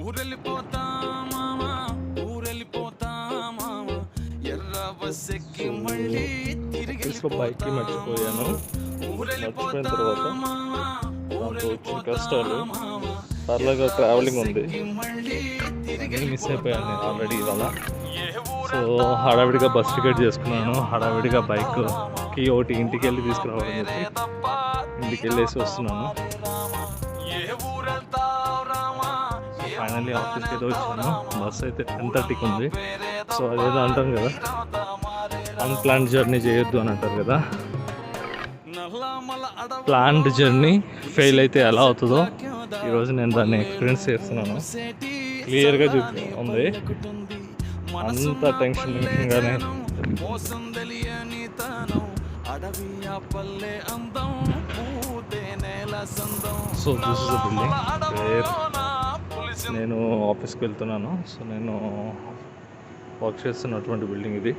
ఊరెళ్ళిపోతా మామా ఊరెళ్ళిపోతా మామా ఎర్ర బస్సెక్కి మళ్ళీ ఆఫీస్లో బైక్కి మర్చిపోయాను. మర్చిపోయిన తర్వాత దాంతో వచ్చిన కష్టాలు, సరదాగా ట్రావెలింగ్ ఉంది, అన్నీ మిస్ అయిపోయాను నేను ఆల్రెడీ ఇవాళ. సో హడావిడిగా బస్ టికెట్ చేసుకున్నాను, హడావిడిగా బైక్కి ఒకటి ఇంటికి వెళ్ళి తీసుకురావాలని చెప్పి ఇంటికి వెళ్ళేసి వస్తున్నాను. ఫైనల్లీ ఆఫీస్కి అయితే వచ్చాను. బస్ అయితే 10:30కి ఉంది. సో అదేదో అంటాం కదా, అన్ప్లాన్డ్ జర్నీ చేయొద్దు అని అంటారు కదా. ప్లాన్డ్ జర్నీ ఫెయిల్ అయితే ఎలా అవుతుందో ఈరోజు నేను దాన్ని ఎక్స్పీరియన్స్ చేస్తున్నాను. క్లియర్గా ఉంది. అంత టెన్షన్గానే. So this is the building where నేను ఆఫీస్కి వెళ్తున్నాను. సో నేను వర్క్ చేస్తున్నటువంటి బిల్డింగ్ ఇది.